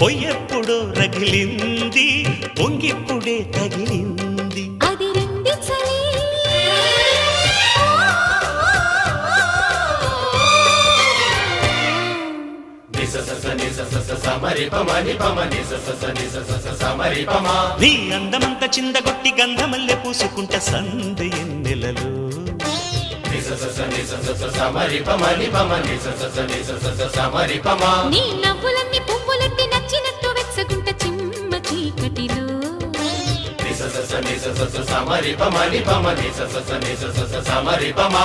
పొయ్యెప్పుడో రగిలింది పొంగిప్పుడే తగిలింది అది రండి చలి నీ అందమంత చిందగొట్టి గంధమల్లె పూసుకుంట సందు ఎన్నెలలో నీ నవ్వులన్నీ పువ్వులెత్తి నచ్చినట్టు వెచ్చగుంట చిమ్మ చీకటిలో సమరి పమ